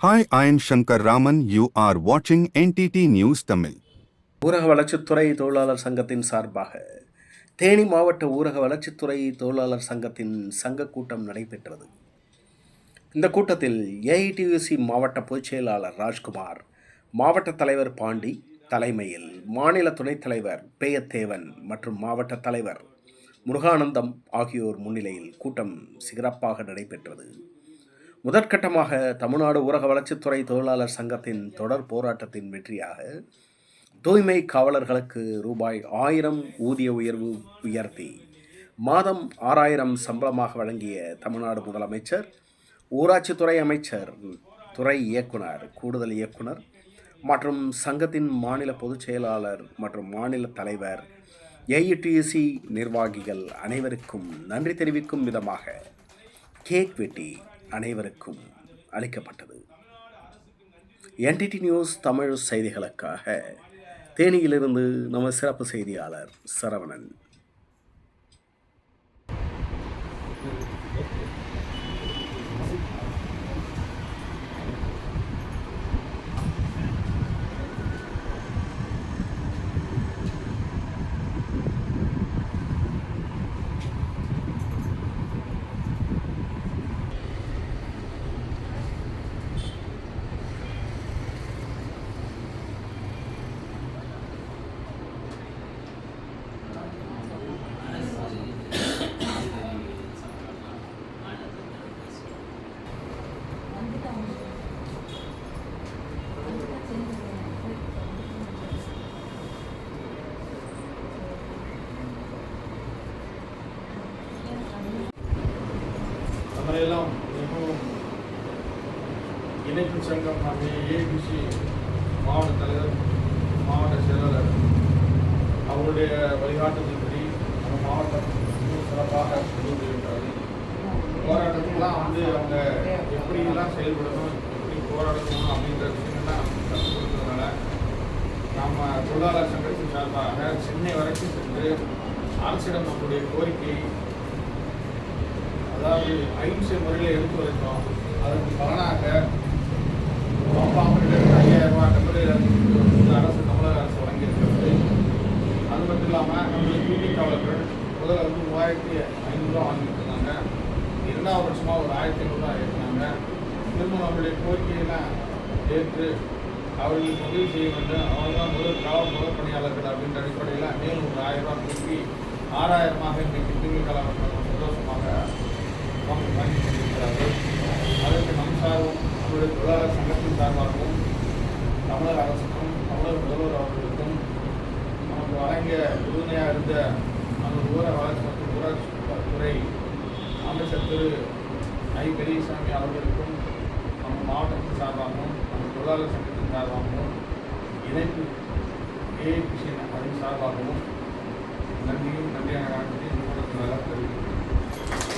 Hi, I am Shankar Raman. You are watching NTT News Tamil. ஊரக வளர்ச்சித்துறை தொழிலாளர் சங்கத்தின் சார்பாக தேனி மாவட்ட ஊரக வளர்ச்சித்துறை தொழிலாளர் சங்கத்தின் சங்க கூட்டம் நடைபெற்றது. இந்த கூட்டத்தில் ஏஐடியூசி மாவட்ட பொதுச் செயலாளர் ராஜ்குமார், மாவட்ட தலைவர் பாண்டி தலைமையில் மாநில துணைத் தலைவர் பேயத்தேவன் மற்றும் மாவட்ட தலைவர் முருகானந்தம் ஆகியோர் முன்னிலையில் கூட்டம் சிறப்பாக நடைபெற்றது. முதற்கட்டமாக தமிழ்நாடு ஊரக வளர்ச்சித்துறை தொழிலாளர் சங்கத்தின் தொடர் போராட்டத்தின் வெற்றியாக தூய்மை காவலர்களுக்கு ரூபாய் 1000 ஊதிய உயர்வு உயர்த்தி மாதம் 6000 சம்பளமாக வழங்கிய தமிழ்நாடு முதலமைச்சர், ஊராட்சித்துறை அமைச்சர், துறை இயக்குனர், கூடுதல் இயக்குனர் மற்றும் சங்கத்தின் மாநில பொதுச் செயலாளர் மற்றும் மாநில தலைவர், ஏஐடியூசி நிர்வாகிகள் அனைவருக்கும் நன்றி தெரிவிக்கும் விதமாக கேக் வெட்டி அனைவருக்கும் அளிக்கப்பட்டது. என்டிடி நியூஸ் தமிழ் செய்திகளுக்காக தேனியிலிருந்து நம்ம சிறப்பு செய்தியாளர் சரவணன். நம்மளையெல்லாம் மிகவும் இணைப்பு சங்கம் ஏபிசி மாவட்ட தலைவர், மாவட்ட செயலாளர் அவருடைய வழிகாட்டுதல்படி நம்ம மாவட்டம் சிறப்பாக கொண்டிருக்கிறார்கள். போராட்டத்துக்கெல்லாம் அவங்க எப்படியெல்லாம் செயல்படணும், எப்படி போராடணும் அப்படின்ற விஷயங்கள்லாம் கற்றுக் கொடுத்ததுனால நம்ம தொழிலாளர் சங்கத்தின் சார்பாக சென்னை வரைக்கும் சென்று அரசிடம் நம்முடைய கோரிக்கை, அதாவது அகிம்சை முறையில் எடுத்து வைத்தோம். அதற்கு பலனாக அவர்களிடம் 5000 ரூபாய் டெம்பரரி அரசு, தமிழக அரசு வழங்கியிருக்கிறது. அது மட்டும் இல்லாமல் நம்முடைய தூய்மை காவலர்கள் முதல்ல 3500 ரூபா வாங்கிட்டு இருந்தாங்க. 2வது வருஷமாக ஒரு 1500 ரூபா ஏற்றினாங்க. திரும்ப நம்மளுடைய கோரிக்கையெல்லாம் ஏற்று அவர்களுக்கு உதவி செய்ய வேண்டும். அவங்க தான் முதல் பணியாளர்கள் அப்படின்ற அடிப்படையில் மேலும் ஒரு 1000 ரூபா திருப்பி 6000 இன்றைக்கு தூய்மை காவலர்கள் சந்தோஷமாக வாங்கி கொண்டிருக்கிறார்கள். அதற்கு நம் சார்பும் நம்முடைய தொழிலாளர் சங்கத்தின் சார்பாகவும் தமிழக அரசுக்கும் தமிழக முதல்வர் அவர்களுக்கும் நமக்கு வழங்கிய உறுதுணையாக இருந்த நம்ம ஊரக வளர்ச்சி மற்றும் ஊராட்சித்துறை அமைச்சர் திரு ஐ. பெரியசாமி அவர்களுக்கும் நம்ம மாவட்டத்தின் சார்பாகவும் நம்ம தொழிலாளர் சங்கத்தின் சார்பாகவும் இணைப்பு ஏஐபிசி அதன் சார்பாகவும் நன்றியான காரணத்தை இந்த கூட்டத்தில் தெரிவிக்கிறேன்.